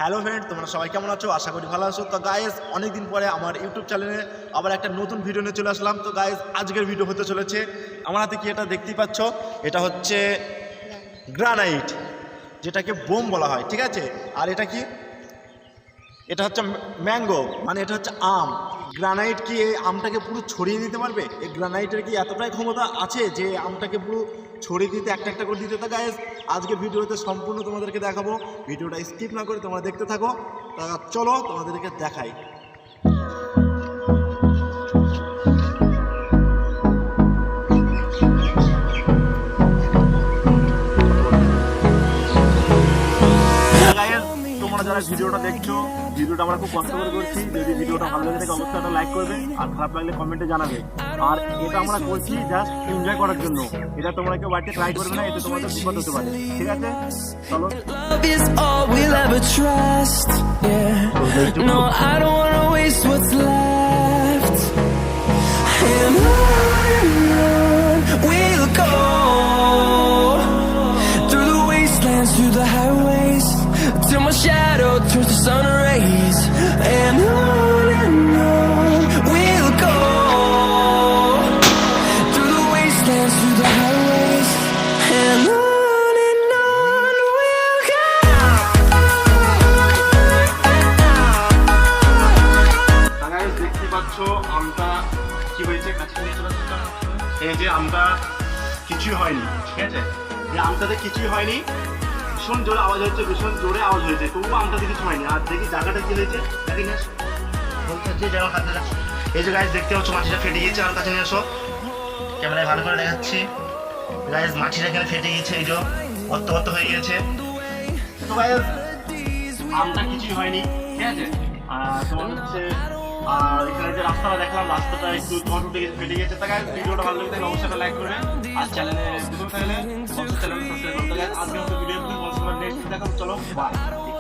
Hello friend, তোমরা সবাই কেমন আছো? আশা করি ভালো আছো। তো গাইস, অনেকদিন পরে আমার ইউটিউব চ্যানেলে আবার একটা নতুন ভিডিও নিয়ে চলে আসলাম। তো গাইস, আজকের ভিডিও হতে চলেছে, আমার হাতে কি এটা দেখতেই পাচ্ছ, এটা হচ্ছে গ্রানাইট, যেটাকে বোম বলা হয়, ঠিক আছে। আর এটা কি, এটা হচ্ছে ম্যাঙ্গো, মানে এটা হচ্ছে আম। গ্রানাইট কি এই আমটাকে পুরো ছড়িয়ে দিতে পারবে? এই গ্রানাইটের কি এতটাই ক্ষমতা আছে যে আমটাকে পুরো ছড়িয়ে দিতে, একটা একটা করে দিতে? তো গাইস, আজকে ভিডিওতে সম্পূর্ণ তোমাদেরকে দেখাবো। ভিডিওটা স্কিপ না করে তোমরা দেখতে থাকো। তা চলো তোমাদেরকে দেখাই। তোমরা যারা ভিডিওটা দেখছো, ভিডিওটা আমরা খুব কষ্ট করে করছি। যদি ভিডিওটা ভালো লাগে থাকে অবশ্যই একটা লাইক করবে, আর খারাপ লাগলে কমেন্টে জানাবে। আর এটা আমরা করছি জাস্ট এনজয় করার জন্য। এটা তোমরা কেউ বাড়িতে ট্রাই করবে না, এতে তোমাদের বিপদ হতে পারে, ঠিক আছে? চলো। Love is all we'll ever trust. Yeah. No, I don't wanna waste what's left. And on we'll go, through the wastelands, through the highways, till my shadow turns to sun rays. And on we'll go, through the wastelands, through the highways, and on. দেখতে পাচ্ছ আমটা কি হয়েছে, কাছে নিয়ে চলে আসছে। এই যে আমটা কিছুই হয়নি, ঠিক আছে। এই আমটাতে কিছুই হয়নি, ভীষণ জোরে আওয়াজ হচ্ছে, ভীষণ জোরে আওয়াজ হয়েছে, তবুও আমটাতে কিছু হয়নি। আর দেখি জায়গাটা কি হয়েছে, দেখি নিয়ে বলতে যাও হাতে। এই যে গাইস দেখতে পাচ্ছ মাটিটা ফেটে গিয়েছে, আর কাছে নিয়ে আসো, ক্যামেরায় ভালো করে দেখাচ্ছি। গাইস মাটিটা এখানে ফেটে গিয়েছে, এই যে অর্থ হয়ে গিয়েছে। তো গাইস আমটা কিছুই হয়নি, ঠিক আছে। আর তোমার হচ্ছে আর এখানে যে রাস্তাটা দেখলাম, রাস্তাটা একটু তোমার ফেটে গেছে। তা গাইস, ভিডিওটা ভালো লাগে অবশ্যই একটা লাইক করবে, আর চ্যানেলে নতুন থাকলে অবশ্যই চ্যানেলটা সাবস্ক্রাইব করতে। আজকে আমাদের ভিডিও নেক্সট দেখাবো, চলো বাই।